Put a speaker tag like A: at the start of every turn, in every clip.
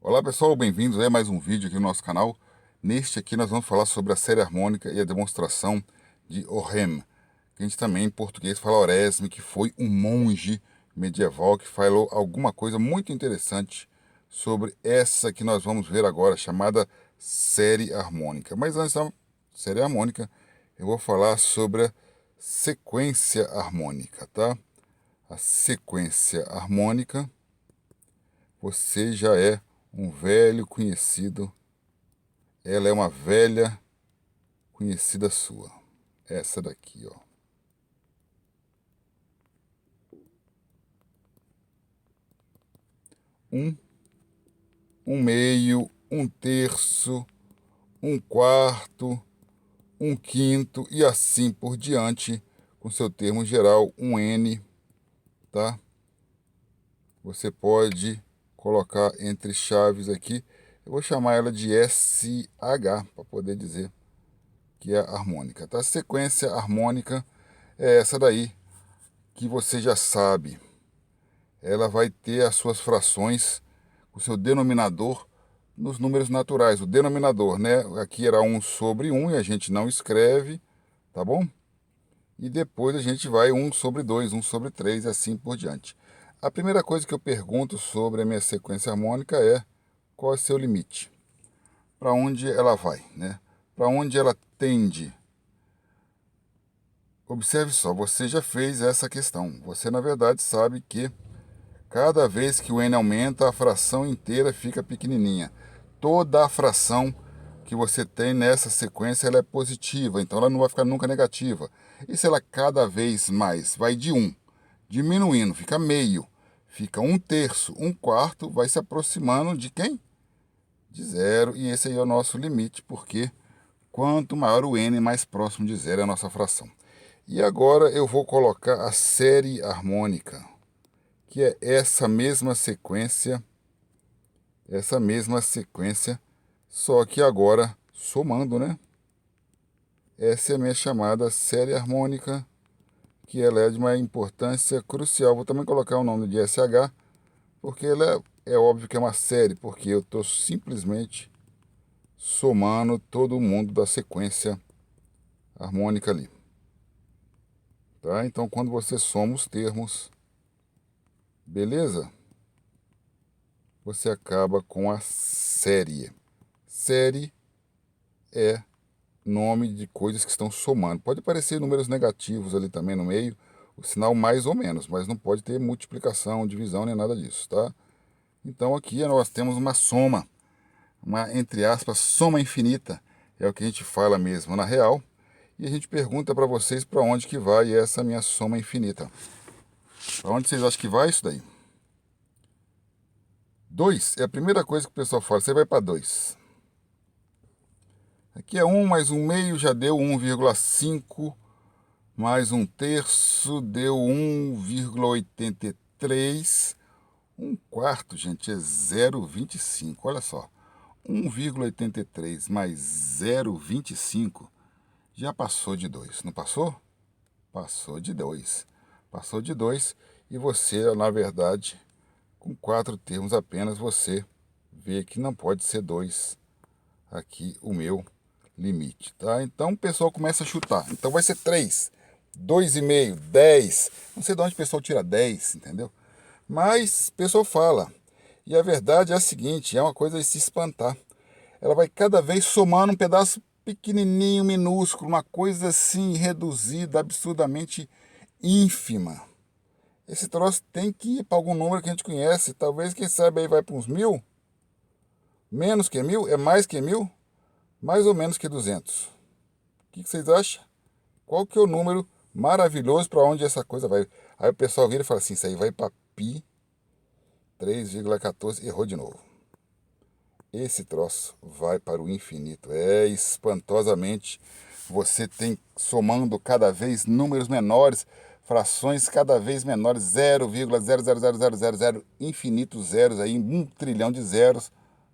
A: Olá pessoal, bem-vindos a mais um vídeo aqui no nosso canal. Neste aqui nós vamos falar sobre a série harmônica e a demonstração de Orem, que a gente também em português fala Oresme, que foi um monge medieval que falou alguma coisa muito interessante sobre essa que nós vamos ver agora, chamada série harmônica. Mas antes da série harmônica, eu vou falar sobre a sequência harmônica, tá? A sequência harmônica, você já é um velho conhecido, ela é uma velha conhecida sua. Essa daqui, ó. Um, um meio, um terço, um quarto, um quinto e assim por diante, com seu termo geral, um N, tá? Você pode colocar entre chaves aqui, eu vou chamar ela de SH, para poder dizer que é harmônica, tá? A sequência harmônica é essa daí, que você já sabe. Ela vai ter as suas frações, o seu denominador nos números naturais. O denominador, né? Aqui era 1 sobre 1 e a gente não escreve, tá bom? E depois a gente vai 1 sobre 2, 1 sobre 3 e assim por diante. A primeira coisa que eu pergunto sobre a minha sequência harmônica é qual é o seu limite? Para onde ela vai, né? Para onde ela tende? Observe só, você já fez essa questão. Você, na verdade, sabe que cada vez que o n aumenta, a fração inteira fica pequenininha. Toda a fração que você tem nessa sequência ela é positiva, então ela não vai ficar nunca negativa. E se ela cada vez mais vai de 1, diminuindo, fica meio, fica um terço, um quarto, vai se aproximando de quem? De zero, e esse aí é o nosso limite, porque quanto maior o n, mais próximo de zero é a nossa fração. E agora eu vou colocar a série harmônica, que é essa mesma sequência, só que agora somando, né? Essa é a minha chamada série harmônica, que ela é de uma importância crucial. Vou também colocar o nome de SH, porque ela é óbvio que é uma série, porque eu estou simplesmente somando todo mundo da sequência harmônica ali. Tá? Então, quando você soma os termos, beleza? Você acaba com a série. Série é nome de coisas que estão somando. Pode aparecer números negativos ali também no meio, o sinal mais ou menos, mas não pode ter multiplicação, divisão, nem nada disso, tá? Então aqui nós temos uma soma, uma, entre aspas, soma infinita, é o que a gente fala mesmo na real, e a gente pergunta para vocês para onde que vai essa minha soma infinita. Para onde vocês acham que vai isso daí? 2 é a primeira coisa que o pessoal fala, você vai para 2. Aqui é 1 mais 1 meio, já deu 1,5, mais um terço, deu 1,83. Um quarto, gente, é 0,25. Olha só, 1,83 mais 0,25 já passou de 2, não passou? Passou de 2. Passou de 2 e você, na verdade, com 4 termos apenas, você vê que não pode ser 2 aqui o meu limite, tá? Então o pessoal começa a chutar. Então vai ser 3, 2,5, 10. Não sei de onde o pessoal tira 10, entendeu? Mas o pessoal fala. E a verdade é a seguinte, é uma coisa de se espantar. Ela vai cada vez somando um pedaço pequenininho, minúsculo, uma coisa assim reduzida, absurdamente ínfima. Esse troço tem que ir para algum número que a gente conhece. Talvez, quem sabe, aí vai para uns 1.000. Menos que 1.000? É mais que 1.000? Mais ou menos que 200. O que vocês acham? Qual que é o número maravilhoso para onde essa coisa vai? Aí o pessoal vira e fala assim, isso aí vai para pi 3,14, errou de novo. Esse troço vai para o infinito. É espantosamente, você tem somando cada vez números menores, frações cada vez menores, 0,00000, infinitos zeros aí, 1 trilhão de zeros.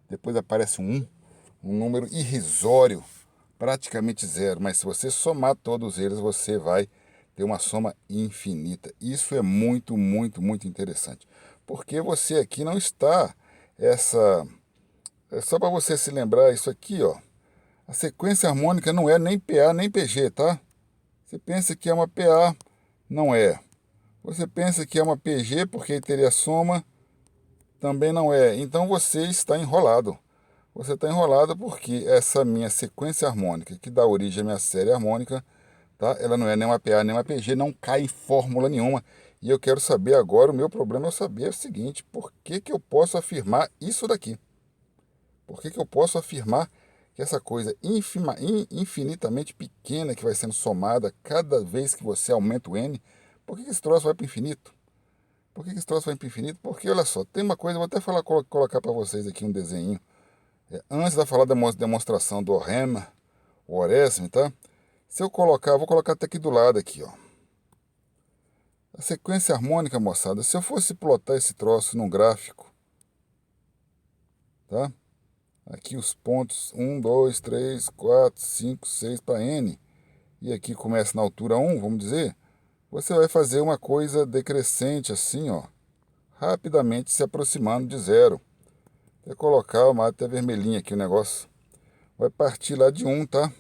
A: Depois aparece um número irrisório, praticamente zero. Mas se você somar todos eles, você vai ter uma soma infinita. Isso é muito, muito, muito interessante. Porque você aqui não está essa É só para você se lembrar isso aqui, ó. A sequência harmônica não é nem PA nem PG, tá? Você pensa que é uma PA, não é. Você pensa que é uma PG porque teria soma, também não é. Então você está enrolado. Você está enrolado porque essa minha sequência harmônica, que dá origem à minha série harmônica, tá? Ela não é nem uma PA nem uma PG, não cai em fórmula nenhuma. E eu quero saber agora, o meu problema é saber o seguinte, por que que eu posso afirmar isso daqui? Por que que eu posso afirmar que essa coisa infinitamente pequena que vai sendo somada cada vez que você aumenta o n, por que que esse troço vai para o infinito? Por que que esse troço vai para o infinito? Porque, olha só, tem uma coisa, vou até falar, colocar para vocês aqui um desenho. Antes de falar da demonstração do Orem, o Oresme, tá? Se eu colocar, vou colocar até aqui do lado aqui, ó. A sequência harmônica, moçada, se eu fosse plotar esse troço num gráfico, tá? Aqui os pontos 1, 2, 3, 4, 5, 6 para N. E aqui começa na altura 1, vamos dizer. Você vai fazer uma coisa decrescente assim, ó. Rapidamente se aproximando de zero. Até colocar uma até vermelhinha aqui o negócio. Vai partir lá de 1, tá?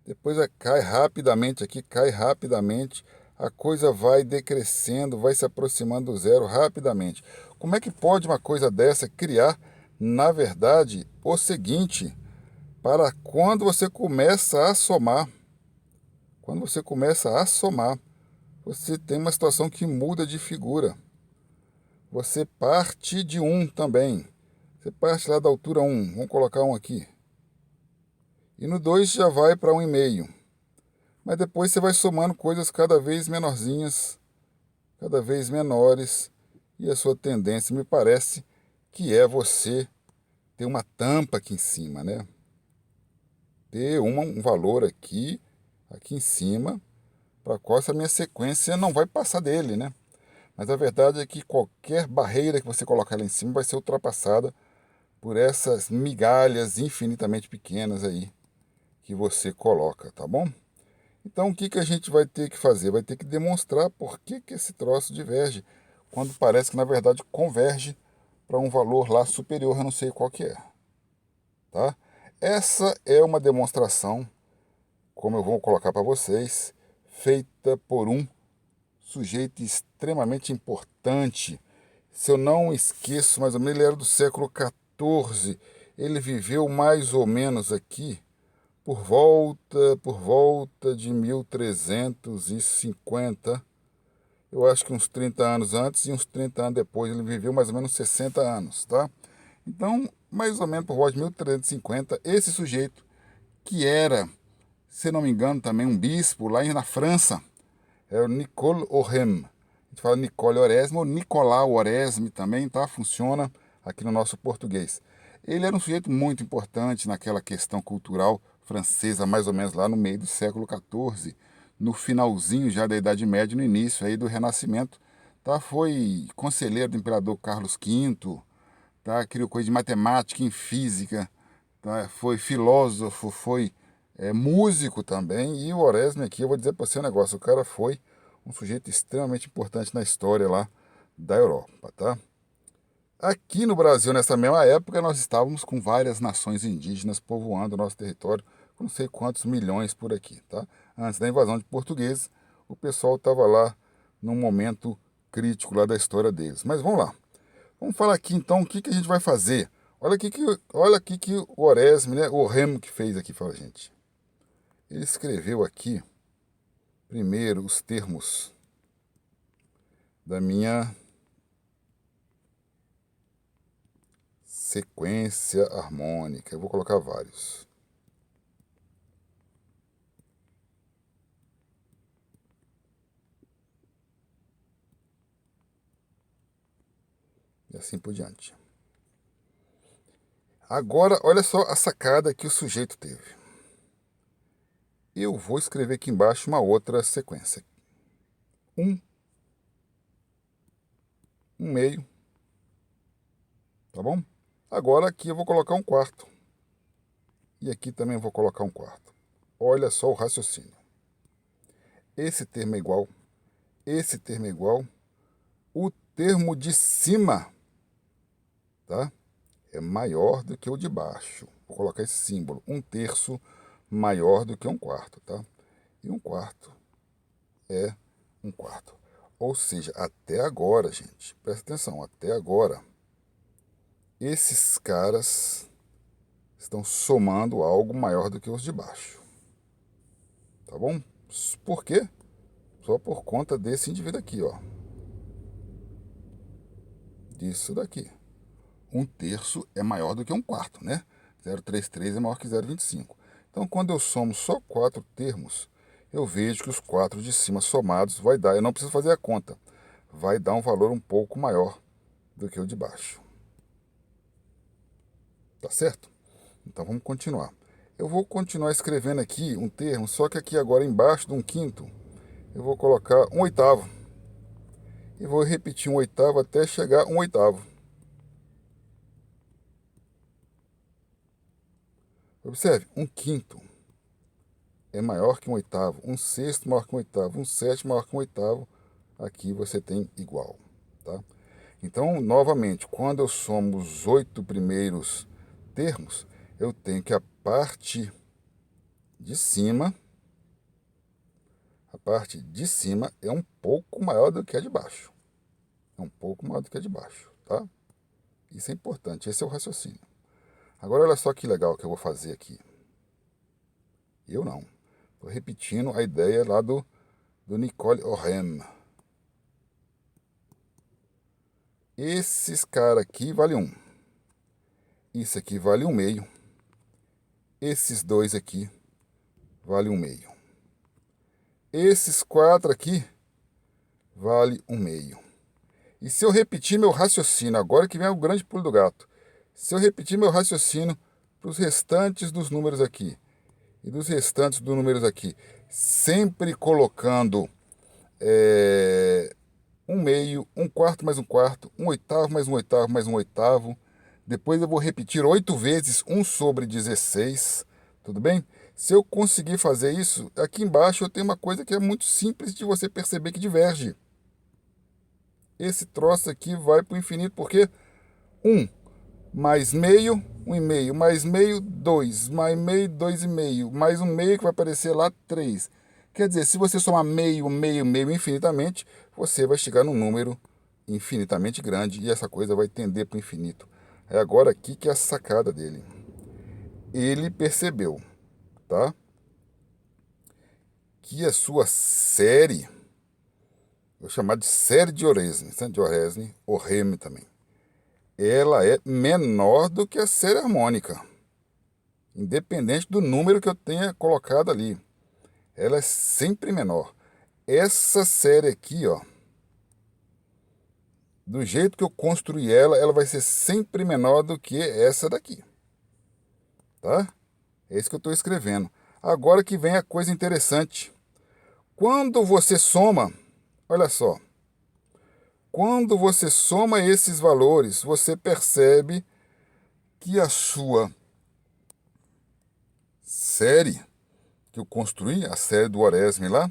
A: Depois cai rapidamente aqui, cai rapidamente. A coisa vai decrescendo, vai se aproximando do zero rapidamente. Como é que pode uma coisa dessa criar, na verdade, o seguinte, para quando você começa a somar? Quando você começa a somar, você tem uma situação que muda de figura. Você parte de 1 também. Você parte lá da altura 1, vamos colocar 1 aqui. E no 2 já vai para 1,5. Mas depois você vai somando coisas cada vez menorzinhas, cada vez menores, e a sua tendência, me parece, que é você ter uma tampa aqui em cima, né? Ter um valor aqui em cima, para qual essa minha sequência não vai passar dele, né? Mas a verdade é que qualquer barreira que você colocar lá em cima vai ser ultrapassada por essas migalhas infinitamente pequenas aí que você coloca, tá bom? Então, o que que a gente vai ter que fazer? Vai ter que demonstrar por que que esse troço diverge, quando parece que, na verdade, converge para um valor lá superior, eu não sei qual que é. Tá? Essa é uma demonstração, como eu vou colocar para vocês, feita por um sujeito extremamente importante. Se eu não esqueço, mais ou menos, ele era do século XIV. Ele viveu mais ou menos aqui por volta de 1350, eu acho que uns 30 anos antes e uns 30 anos depois, ele viveu mais ou menos 60 anos, tá? Então, mais ou menos por volta de 1350, esse sujeito, que era, se não me engano, também um bispo lá na França, é o Nicole Orem. A gente fala Nicole Oresme ou Nicolau Oresme também, tá? Funciona aqui no nosso português. Ele era um sujeito muito importante naquela questão cultural francesa, mais ou menos lá no meio do século XIV, no finalzinho já da Idade Média, no início aí do Renascimento, tá? Foi conselheiro do imperador Carlos V, tá? Criou coisa de matemática e física, tá? Foi filósofo, foi músico também, e o Oresme aqui, eu vou dizer para você um negócio, o cara foi um sujeito extremamente importante na história lá da Europa, tá? Aqui no Brasil, nessa mesma época, nós estávamos com várias nações indígenas povoando o nosso território, com não sei quantos milhões por aqui, tá? Antes da invasão de portugueses, o pessoal estava lá num momento crítico lá da história deles. Mas vamos lá. Vamos falar aqui então o que que a gente vai fazer. Olha aqui que o Oresme, né, o Remo que fez aqui para a gente. Ele escreveu aqui, primeiro, os termos da minha sequência harmônica. Eu vou colocar vários. E assim por diante. Agora, olha só a sacada que o sujeito teve. Eu vou escrever aqui embaixo uma outra sequência. Um meio, tá bom? Agora aqui eu vou colocar um quarto. E aqui também eu vou colocar um quarto. Olha só o raciocínio. Esse termo é igual, esse termo é igual, o termo de cima, tá? é maior do que o de baixo. Vou colocar esse símbolo, 1/3 maior do que 1/4, tá? E 1/4 é 1/4. Ou seja, até agora, gente, presta atenção, até agora, esses caras estão somando algo maior do que os de baixo. Tá bom? Por quê? Só por conta desse indivíduo aqui, ó. Disso daqui. 1/3 é maior do que 1/4, né? 0,33 é maior que 0,25. Então, quando eu somo só 4 termos, eu vejo que os 4 de cima somados vai dar, eu não preciso fazer a conta, vai dar um valor um pouco maior do que o de baixo. Tá certo? Então, vamos continuar. Eu vou continuar escrevendo aqui um termo, só que aqui agora embaixo de 1/5, eu vou colocar 1/8. E vou repetir 1/8 até chegar a 1/8. Observe, 1/5 é maior que 1/8, 1/6 maior que 1/8, 1/7 maior que 1/8. Aqui você tem igual, tá? Então, novamente, quando eu somo os 8 primeiros termos, eu tenho que a parte de cima é um pouco maior do que a de baixo. É um pouco maior do que a de baixo, tá? Isso é importante, esse é o raciocínio. Agora, olha só que legal que eu vou fazer aqui. Eu não. Estou repetindo a ideia lá do Nicole Ohem. Esses caras aqui vale 1. Isso aqui vale 1/2. Esses dois aqui vale 1/2. Esses 4 aqui vale 1/2. E se eu repetir meu raciocínio, agora que vem o grande pulo do gato, se eu repetir meu raciocínio para os restantes dos números aqui e dos restantes dos números aqui, sempre colocando 1/2, 1/4 mais 1/4, 1/8 mais 1/8 mais 1/8. Depois eu vou repetir 8 vezes 1/16, tudo bem? Se eu conseguir fazer isso, aqui embaixo eu tenho uma coisa que é muito simples de você perceber que diverge. Esse troço aqui vai para o infinito, porque 1 mais meio, 1/2, mais meio, 2, mais meio, 2/2, mais 1/2 que vai aparecer lá, 3. Quer dizer, se você somar meio, meio, meio infinitamente, você vai chegar num número infinitamente grande e essa coisa vai tender para o infinito. É agora aqui que é a sacada dele. Ele percebeu, tá? Que a sua série, vou chamar de série de Oresne, Ohem também, ela é menor do que a série harmônica, independente do número que eu tenha colocado ali. Ela é sempre menor. Essa série aqui, ó, do jeito que eu construí ela, ela vai ser sempre menor do que essa daqui. Tá? É isso que eu estou escrevendo. Agora que vem a coisa interessante. Quando você soma, olha só. Quando você soma esses valores, você percebe que a sua série que eu construí, a série do Oresme lá,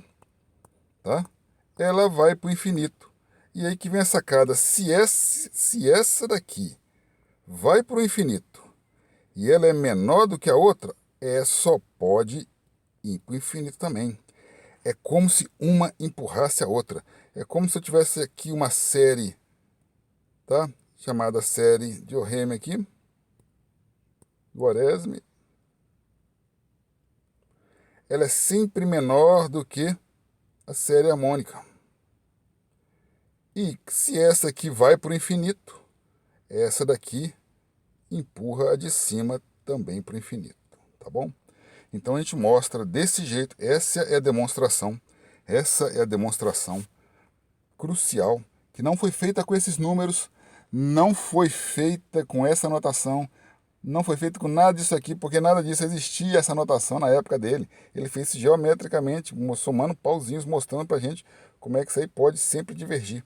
A: tá? Ela vai para o infinito. E aí que vem a sacada. Se essa daqui vai para o infinito e ela é menor do que a outra, só pode ir para o infinito também. É como se uma empurrasse a outra. É como se eu tivesse aqui uma série, tá? Chamada série de Ohem aqui, do Oresme. Ela é sempre menor do que a série harmônica. E se essa aqui vai para o infinito, essa daqui empurra a de cima também para o infinito, tá bom? Então a gente mostra desse jeito, essa é a demonstração crucial, que não foi feita com esses números, não foi feita com essa notação, não foi feita com nada disso aqui, porque nada disso existia essa notação na época dele. Ele fez isso geometricamente, somando pauzinhos, mostrando para a gente como é que isso aí pode sempre divergir.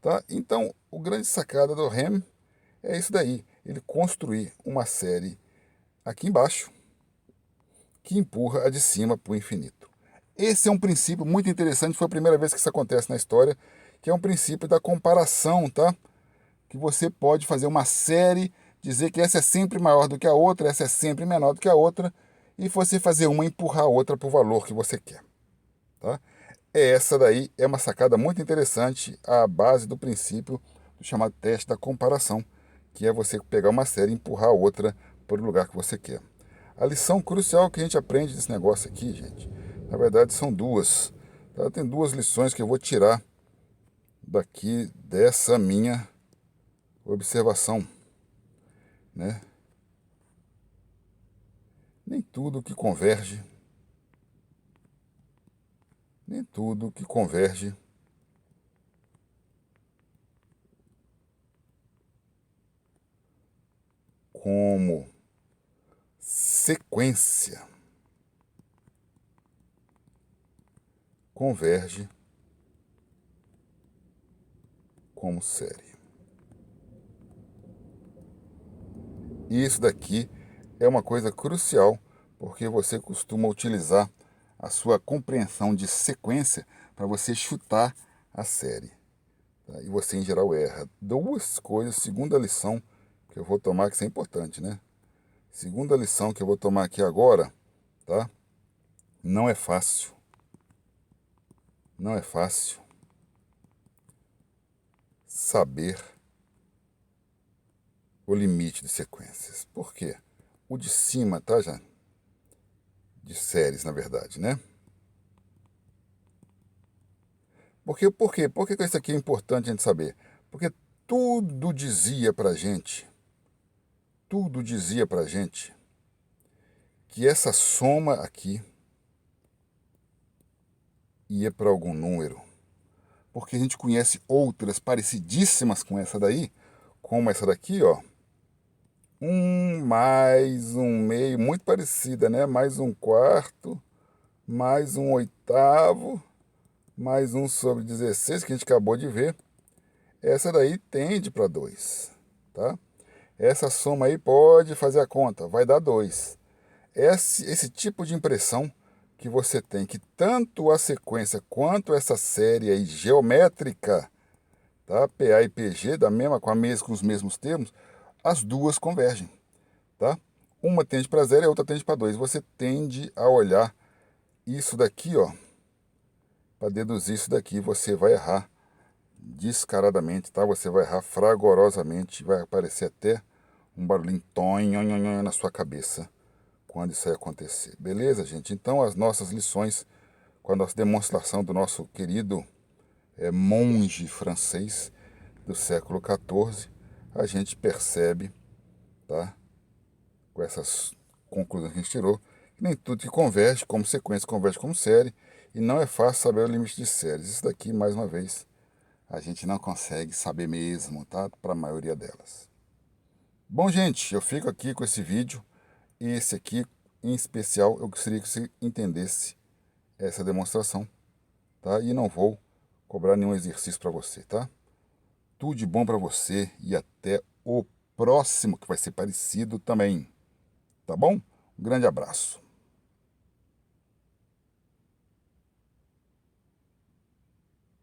A: Tá? Então, o grande sacada do Ohem é isso daí, ele construir uma série aqui embaixo que empurra a de cima para o infinito. Esse é um princípio muito interessante, foi a primeira vez que isso acontece na história, que é um princípio da comparação, tá? Que você pode fazer uma série dizer que essa é sempre maior do que a outra, essa é sempre menor do que a outra, e você fazer uma empurrar a outra para o valor que você quer. Tá? Essa daí é uma sacada muito interessante, a base do princípio do chamado teste da comparação, que é você pegar uma série e empurrar a outra para o lugar que você quer. A lição crucial que a gente aprende desse negócio aqui, gente, na verdade são duas. Tá? Tem duas lições que eu vou tirar daqui dessa minha observação, né? Nem tudo que converge, nem tudo que converge como sequência converge como série. E isso daqui é uma coisa crucial, porque você costuma utilizar a sua compreensão de sequência para você chutar a série. Tá? E você, em geral, erra. Duas coisas, segunda lição que eu vou tomar, que isso é importante, né? Segunda lição que eu vou tomar aqui agora, tá? Não é fácil. Não é fácil saber o limite de sequências. Por quê? O de cima, tá, já? De séries, na verdade, né? Por quê? Por que isso aqui é importante a gente saber? Porque tudo dizia pra gente que essa soma aqui ia para algum número. Porque a gente conhece outras parecidíssimas com essa daí, como essa daqui, ó. 1 mais 1/2, muito parecida, né? Mais 1/4, mais 1/8, mais 1/16, que a gente acabou de ver. Essa daí tende para 2, tá? Essa soma aí pode fazer a conta, vai dar 2. Esse tipo de impressão que você tem, que tanto a sequência quanto essa série aí geométrica, tá? PA e PG, com os mesmos termos, as duas convergem, tá? Uma tende para 0 e a outra tende para 2. Você tende a olhar isso daqui, ó, para deduzir isso daqui, você vai errar descaradamente, tá? Você vai errar fragorosamente, vai aparecer até um barulhinho tonho na sua cabeça quando isso aí acontecer. Beleza, gente? Então, as nossas lições com a nossa demonstração do nosso querido monge francês do século XIV, a gente percebe, tá? Com essas conclusões que a gente tirou, que nem tudo que converge como sequência converge como série, e não é fácil saber o limite de séries. Isso daqui, mais uma vez, a gente não consegue saber mesmo, tá? Para a maioria delas. Bom, gente, eu fico aqui com esse vídeo. Esse aqui, em especial, eu gostaria que você entendesse essa demonstração, tá? E não vou cobrar nenhum exercício para você, tá? Tudo de bom para você e até o próximo, que vai ser parecido também, tá bom? Um grande abraço.